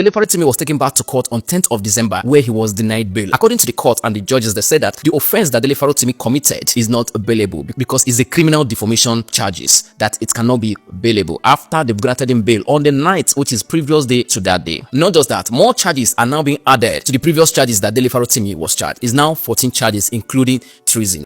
Dele Farotimi was taken back to court on 10th of December where he was denied bail. According to the court and the judges, they said that the offense that Dele Farotimi committed is not bailable because it's a criminal defamation charges that it cannot be bailable after they've granted him bail on the night which is previous day to that day. Not just that, more charges are now being added to the previous charges that Dele Farotimi was charged. It's now 14 charges including treason.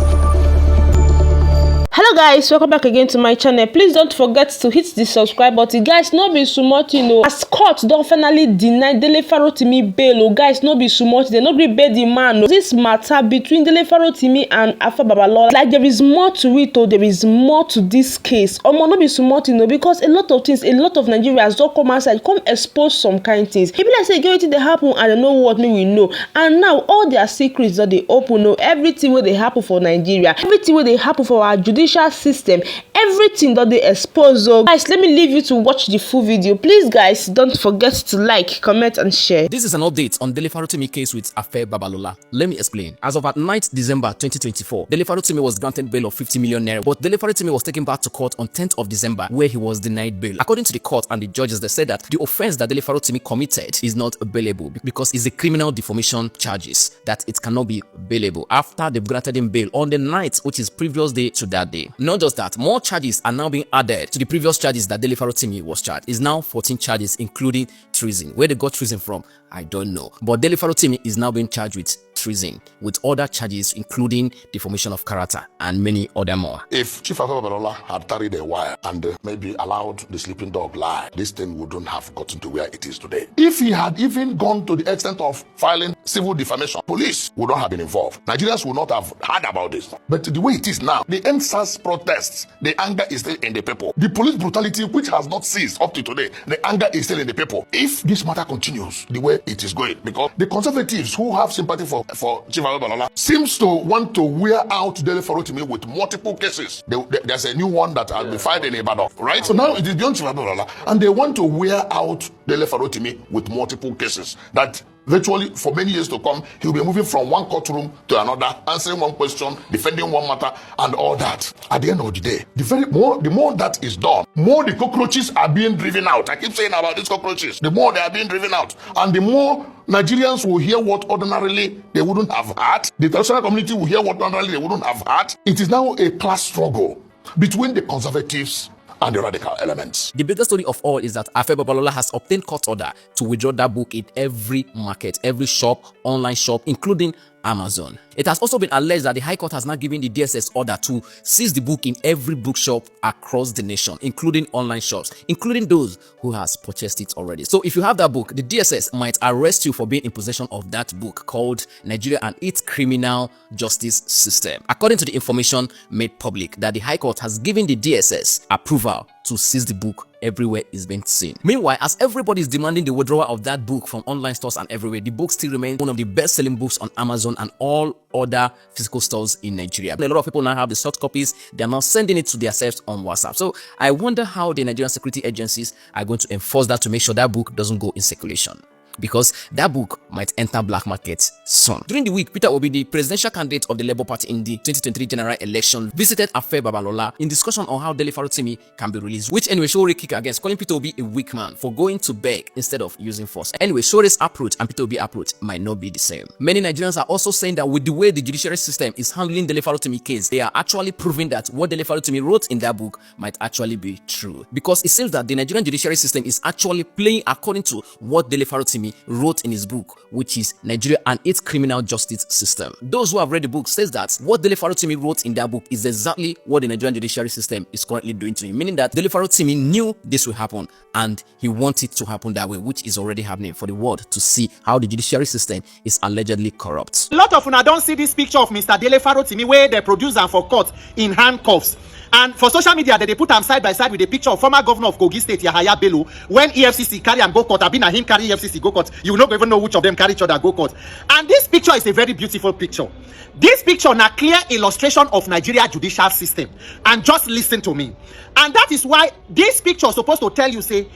Hello guys, welcome back again to my channel. Please don't forget to hit the subscribe button. Guys, no be so much, as court don't finally deny Dele Farotimi bail. Guys, no be so much. They no be bail the man. This matter between Dele Farotimi and Alfa Babalola, like there is more to it, or there is more to this case. No be so much, because a lot of things, a lot of Nigerians don't come outside, come expose some kind things. People like say, get it they happen, and they know what me we know. And now all their secrets that they open, everything where they happen for Nigeria, everything where they happen for our judicial system, everything that they expose. Guys, let me leave you to watch the full video. Please guys, don't forget to like, comment and share. This is an update on Dele Farotimi case with Alfa Babalola. Let me explain. As of at 9th December 2024, Dele Farotimi was granted bail of 50 million naira, but Dele Farotimi was taken back to court on 10th of December where he was denied bail. According to the court and the judges, they said that the offense that Dele Farotimi committed is not bailable because it's a criminal defamation charges that it cannot be bailable after they've granted him bail on the night which is previous day to that day. Not just that, more charges are now being added to the previous charges that Dele Farotimi was charged. It's now 14 charges including treason. Where they got treason from, I don't know. But Dele Farotimi is now being charged with treason with other charges including defamation of character and many other more. If Chief Alfa Babalola had tarried a while and maybe allowed the sleeping dog lie, this thing wouldn't have gotten to where it is today. If he had even gone to the extent of filing civil defamation, police would not have been involved. Nigerians would not have heard about this. But the way it is now, the NSAS protests, the anger is still in the people. The police brutality, which has not ceased up to today, the anger is still in the people. If this matter continues the way it is going, because the conservatives who have sympathy for Chief Alfa Babalola seems to want to wear out Dele Farotimi with multiple cases. There's a new one that has been filed in Ibadan, right? So now it is beyond Chief Alfa Babalola, and they want to wear out Dele Farotimi with multiple cases that virtually for many years to come, he'll be moving from one courtroom to another, answering one question, defending one matter, and all that. At the end of the day, the more that is done, more the cockroaches are being driven out. I keep saying about these cockroaches. The more they are being driven out, and the more Nigerians will hear what ordinarily they wouldn't have heard. The international community will hear what ordinarily they wouldn't have heard. It is now a class struggle between the conservatives and the radical elements. The biggest story of all is that Alfa Babalola has obtained court order to withdraw that book in every market, every shop, online shop, including Amazon. It has also been alleged that the High Court has now given the DSS order to seize the book in every bookshop across the nation, including online shops, including those who has purchased it already. So if you have that book, the DSS might arrest you for being in possession of that book called Nigeria and its Criminal Justice System. According to the information made public, that the High Court has given the DSS approval to seize the book everywhere is being seen. Meanwhile, as everybody is demanding the withdrawal of that book from online stores and everywhere, the book still remains one of the best-selling books on Amazon and all other physical stores in Nigeria. A lot of people now have the soft copies. They are now sending it to themselves on WhatsApp. So I wonder how the Nigerian security agencies are going to enforce that to make sure that book doesn't go in circulation, because that book might enter black market soon. During the week, Peter Obi, the presidential candidate of the Labour Party in the 2023 general election, visited Alfa Babalola in discussion on how Dele Farotimi can be released, which anyway SH0CK against calling Peter Obi a weak man for going to beg instead of using force. Anyway, SH0's approach and Peter Obi's approach might not be the same. Many Nigerians are also saying that with the way the judiciary system is handling Dele Farotimi case, they are actually proving that what Dele Farotimi wrote in that book might actually be true, because it seems that the Nigerian judiciary system is actually playing according to what Dele Farotimi wrote in his book, which is Nigeria and its Criminal Justice System. Those who have read the book says that what Dele Farotimi wrote in that book is exactly what the Nigerian judiciary system is currently doing to him, meaning that Dele Farotimi knew this would happen and he wanted to happen that way, which is already happening for the world to see how the judiciary system is allegedly corrupt. A lot of una don't see this picture of Mr. Dele Farotimi where they produce am for court in handcuffs. And for social media, they put am side by side with a picture of former governor of Kogi State, Yahaya Bello, when EFCC carry am go court. I've been him carry EFCC go court. You will not even know which of them carry each other go court. And this picture is a very beautiful picture. This picture na clear illustration of Nigeria judicial system. And just listen to me. And that is why this picture is supposed to tell you, say,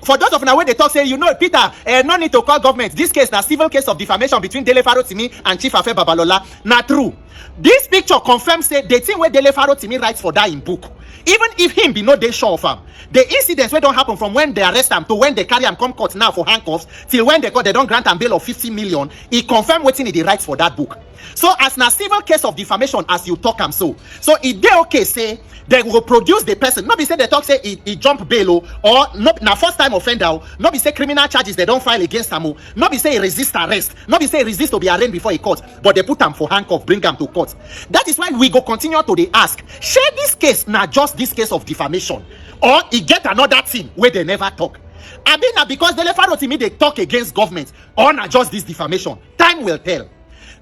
for those of now when they talk, say, you know, Peter, no need to call government. This case, na civil case of defamation between Dele Farotimi and Chief Alfa Babalola. Na true. This picture confirms say the thing where Dele Farotimi writes for that in book even if him be no dey sure of am, the incidents wey don happen from when they arrest am to when they carry am come court now for handcuffs till when they don grant am bail of 50 million, e confirm wetin e dey write for that book. So as na civil case of defamation as you talk am, so e dey okay say they will produce the person. No be say they talk say he jump bail or no, na first time offender, no be say criminal charges they don't file against am, no be say he resist arrest, no be say he resist to be arraigned before a court, but they put am for handcuff, bring am to court. That is why we go continue to dey ask, share this case na just this case of defamation, or e get another thing where they never talk. Abi na because Dele Farotimi dey talk against government, or na just this defamation? Time will tell.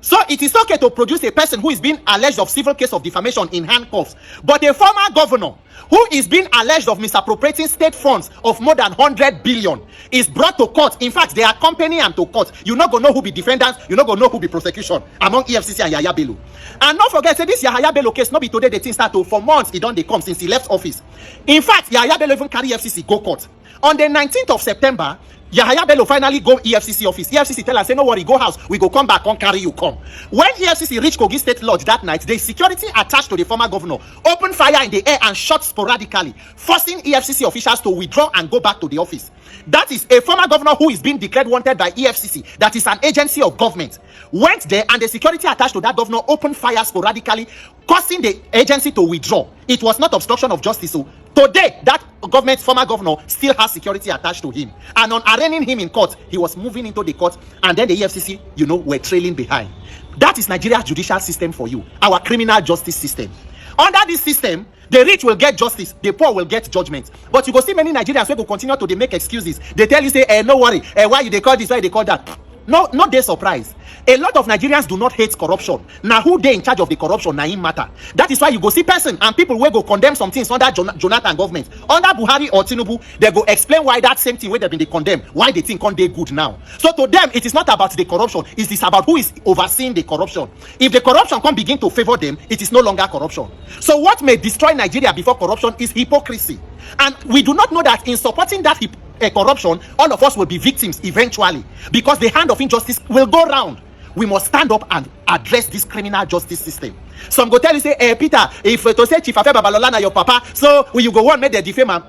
So it is okay to produce a person who is being alleged of civil case of defamation in handcuffs, but a former governor who is being alleged of misappropriating state funds of more than 100 billion is brought to court. In fact, they accompany him to court. You not gonna know who be defendants, you not gonna know who be prosecution among EFCC and Yahaya Bello. And don't forget, say this Yahaya Bello case not be today the thing start to, for months he done they come since he left office. In fact, Yahaya Bello even carry EFCC go court. On the 19th of September, Yahaya Bello finally go EFCC office. EFCC tell us, say, no worry, go house. We go come back, come carry you, come. When EFCC reached Kogi State Lodge that night, the security attached to the former governor opened fire in the air and shot sporadically, forcing EFCC officials to withdraw and go back to the office. That is a former governor who is being declared wanted by EFCC, that is an agency of government, went there and the security attached to that governor opened fire sporadically, causing the agency to withdraw. It was not obstruction of justice. So today, that government, former governor, still has security attached to him. And on arraigning him in court, he was moving into the court, and then the EFCC, were trailing behind. That is Nigeria's judicial system for you, our criminal justice system. Under this system, the rich will get justice, the poor will get judgment. But you go see many Nigerians who will continue to make excuses. They tell you, say, no worry, why they call this, why they call that. No, not they surprise. A lot of Nigerians do not hate corruption. Now who they in charge of the corruption na im matter. That is why you go see person and people will go condemn some things under Jonathan government. Under Buhari or Tinubu, they go explain why that same thing where they've been condemned, why they think they good now. So to them, it is not about the corruption. It is about who is overseeing the corruption. If the corruption can begin to favor them, it is no longer corruption. So what may destroy Nigeria before corruption is hypocrisy. And we do not know that in supporting that corruption, all of us will be victims eventually, because the hand of injustice will go round. We must stand up and address this criminal justice system. Some go tell you, say, Peter, if to say Chief Afe Babalola na your papa, so will you go on make the defame am?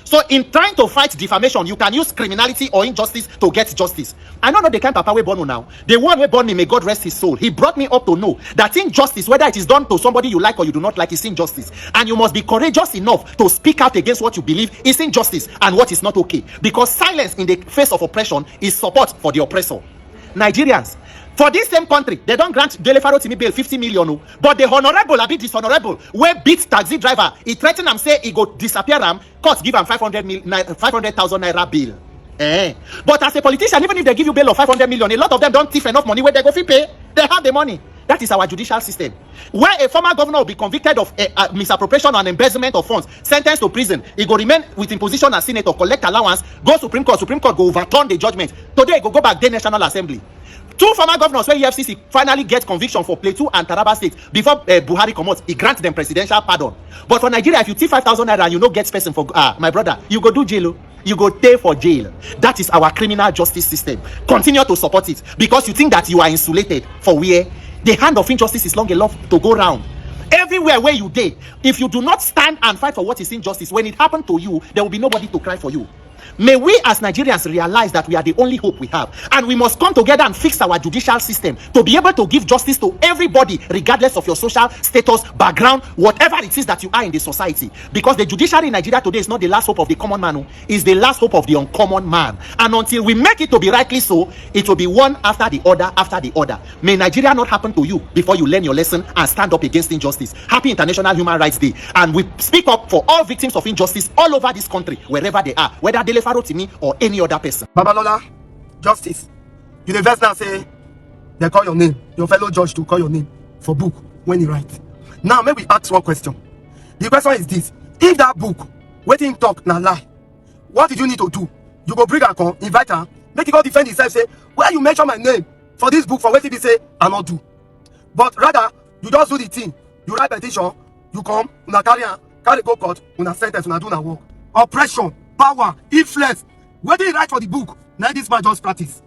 So in trying to fight defamation, you can use criminality or injustice to get justice. I don't know the kind of papa we born now. The one we born me, may God rest his soul. He brought me up to know that injustice, whether it is done to somebody you like or you do not like, is injustice. And you must be courageous enough to speak out against what you believe is injustice and what is not okay. Because silence in the face of oppression is support for the oppressor. Nigerians, for this same country, they don't grant Dele Farotimi bail 50 million, but the honorable, a bit dishonorable, where beat taxi driver, he threatened him, say he go disappear him, court give him 500,000 naira bail. But as a politician, even if they give you bail of 500 million, a lot of them don't thief enough money where they go fi pay. They have the money. That is our judicial system. Where a former governor will be convicted of misappropriation and embezzlement of funds, sentenced to prison, he go remain with imposition as senator, collect allowance, go Supreme Court go overturn the judgment. Today, he go back to National Assembly. Two former governors where EFCC finally get conviction for Plateau and Taraba State before Buhari come out, he grant them presidential pardon. But for Nigeria, if you thief 5,000 naira and you no get person for my brother, you go do jail. You go pay for jail. That is our criminal justice system. Continue to support it because you think that you are insulated for where the hand of injustice is long enough to go round. Everywhere where you dey, if you do not stand and fight for what is injustice, when it happened to you, there will be nobody to cry for you. May we as Nigerians realize that we are the only hope we have, and we must come together and fix our judicial system to be able to give justice to everybody regardless of your social status, background, whatever it is that you are in the society. Because the judiciary in Nigeria today is not the last hope of the common man, it's the last hope of the uncommon man. And until we make it to be rightly so, it will be one after the other after the other. May Nigeria not happen to you before you learn your lesson and stand up against injustice. Happy International Human Rights Day, and we speak up for all victims of injustice all over this country, wherever they are, whether Dele Farotimi or any other person. Babalola, justice. You the verse now say they call your name, your fellow judge to call your name for book when you write. Now maybe ask one question. The question is this: if that book waiting talk na lie, what did you need to do? You go bring her come, invite her, make it go defend himself, say, where you mention my name for this book for what he say I not do. But rather you just do the thing. You write petition, you come, una carry go court, una sentence, una do na work. Oppression, power, influence. What they write for the book, now this man just practice.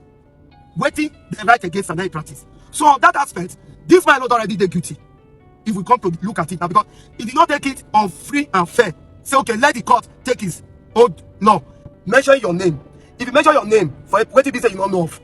Waiting, they write against and then practice. So on that aspect, this man not already the guilty. if we come to look at it now, because he did not take it on free and fair. Say, okay, let the court take his own law. Mention your name. If you mention your name, for what if you say you don't know of,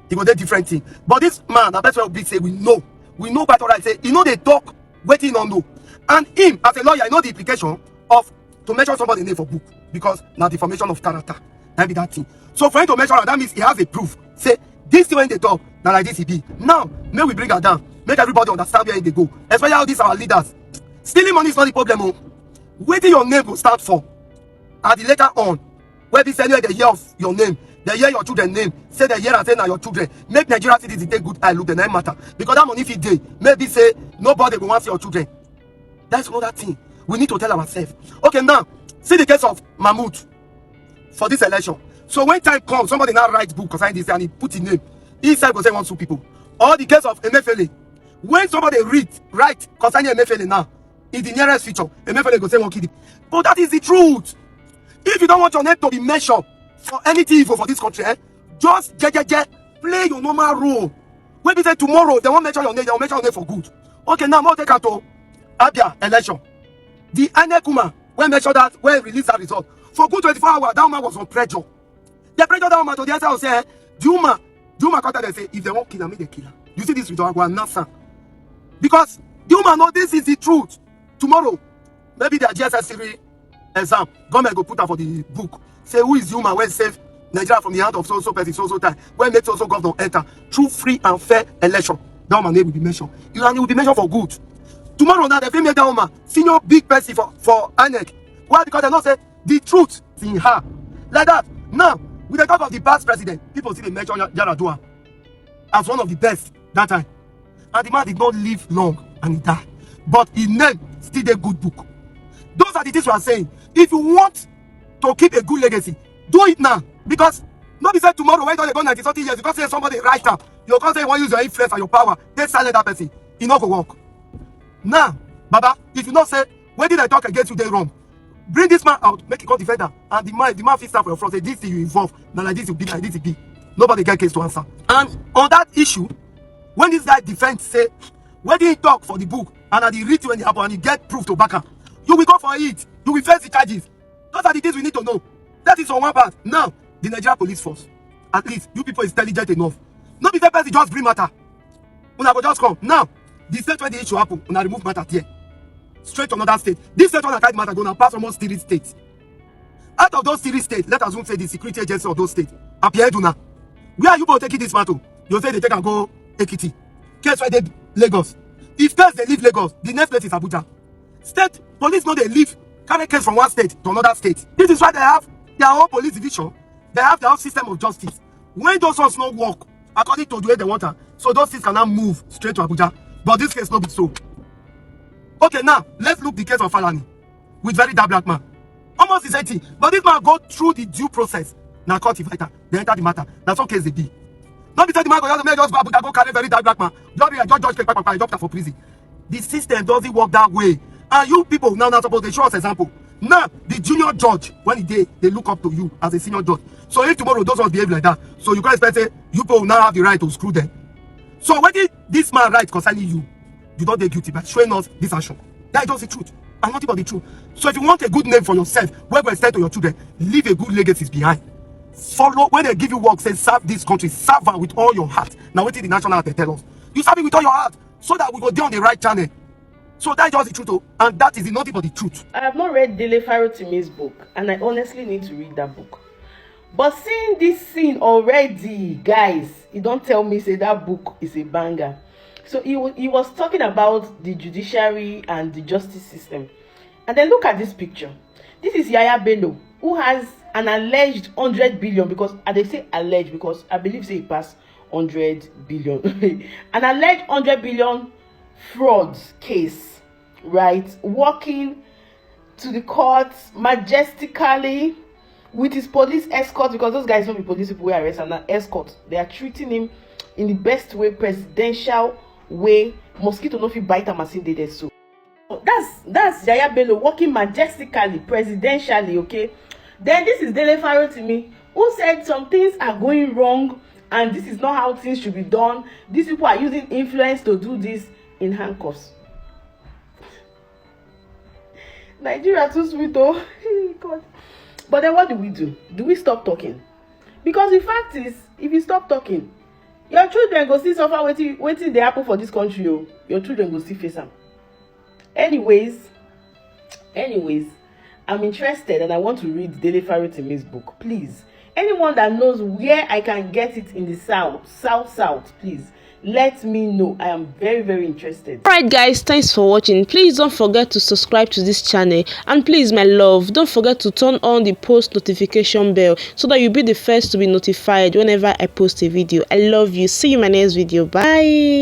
it will do different thing. But this man, that's why we say we know quite alright. Say, you know they talk, waiting on no. And him, as a lawyer, I know the implication of to mention somebody's name for book, because now the formation of character, that be that thing. So for him to mention that means he has a proof. Say, this thing when they talk, now like this he be. Now, may we bring her down, make everybody understand where they go. Especially how these are our leaders. Stealing money is not the problem. Oh. Waiting your name will start for. At the later on, where they say they hear of your name, they hear your children's name, say they hear and say now your children. Make Nigerian citizens take good eye look, the name matter. Because that money if it day, maybe say nobody will want to see your children. That's another thing. We need to tell ourselves. Okay, now, see the case of Mahmoud for this election. So when time comes, somebody now writes book concerning this and he put his name. He said go say 1 2 people. Or the case of Emefiele. When somebody write concerning Emefiele now, in the nearest future, Emefiele go say 1 kid. But that is the truth. If you don't want your name to be mentioned for anything evil for this country, just play your normal role. When they say tomorrow they won't mention your name, they will mention your name for good. Okay, now more take out to Abia election. The Anekuma, when mentioned that, when released that result, for good 24 hours, that woman was on pressure. They pressure that woman to the answer say, Duma contact and say, if they won't kill her, make they kill her. You see this result, I go and answer. Because Duma know this is the truth. Tomorrow, maybe their GSS3 exam, government go put her for the book. Say, who is Duma when save Nigeria from the hand of so person, so time, when make so governor enter through free and fair election. That woman name will be mentioned. And it will be mentioned for good. Tomorrow now, they make that woman senior big person for INEC. Why? Because they don't say the truth is in her. Like that. Now, with the talk of the past president, people see they mention Yaradua as one of the best that time. And the man did not live long and he died. But his name still a good book. Those are the things we are saying. If you want to keep a good legacy, do it now. Because not be said tomorrow when they go 90 something years, because say somebody right now, you can't say you want to use your influence and your power, they silence that person. It not go work. Now, Baba, if you not say, when did I talk against you, they wrong? Bring this man out, make it call defender, and the man fit stand for your front. Say this thing you involve, now like this you be, like this you be. Nobody get case to answer. And on that issue, when this guy defends, say, when did he talk for the book, and at the read when it happen, and you get proof to back up, you will go for it. You will face the charges. Those are the things we need to know. That is on one part. Now, the Nigerian police force, at least you people is intelligent enough. Not be the person just bring matter. Una go just come now. The state where the issue happen, una remove matter here. Straight to another state. This state one carry matter gonna pass almost 3 states. Out of those 3 states, let us say the security agency of those states appear to now. Where are you going to take this matter? You say they take and go Ekiti. Case where they Lagos. If case they leave Lagos, the next place is Abuja. State police know they leave carry case from one state to another state. This is why they have their own police division. They have their own system of justice. When those ones not work according to the way they want her, so those things cannot move straight to Abuja. But this case not be so. Okay, now let's look the case of Falani with very dark black man. Almost the same thing, but this man go through the due process. Now court fighter, they enter the matter. That's what case they be. Not because the man just go Abuja, go carry very dark black man. Judge take back doctor for prison. The system doesn't work that way. And you people now suppose they show us example. Now the junior judge when they look up to you as a senior judge. So if tomorrow those ones behave like that, so you can expect say you people now have the right to screw them. So when did this man right concerning you? You don't get guilty by showing us this action. That is just the truth. And nothing but the truth. So if you want a good name for yourself, where we extend to your children, leave a good legacy behind. Follow when they give you work, say serve this country, serve her with all your heart. Now what did the national anthem tell us? You serve it with all your heart, so that we go down the right channel. So that's just the truth, oh, and that is nothing but the truth. I have not read Dele Farotimi's book, and I honestly need to read that book. But seeing this scene already, guys, you don't tell me say that book is a banger. So he was talking about the judiciary and the justice system. And then look at this picture. This is Yaya Bello, who has an alleged 100 billion, because they say alleged because I believe say he passed 100 billion. An alleged 100 billion fraud case, right? Walking to the courts majestically with his police escort, because those guys don't be police people who arrest and an escort. They are treating him in the best way, presidential way. Mosquito no fit bite am as him dey there. So that's Yaya Bello walking majestically, presidentially, okay? Then this is Dele Farotimi, who said some things are going wrong and this is not how things should be done. These people are using influence to do this in handcuffs. Nigeria too sweet, oh. God. But then what do? Do we stop talking? Because the fact is, if you stop talking, your children go still suffer wetin dey happen for this country. Oh, your children go still face am. Anyways, I'm interested and I want to read Dele Farotimi's book. Please, anyone that knows where I can get it in the south, please let me know. I am very, very interested. Alright guys, thanks for watching. Please don't forget to subscribe to this channel, and please my love, don't forget to turn on the post notification bell so that you'll be the first to be notified whenever I post a video. I love you. See you in my next video. Bye.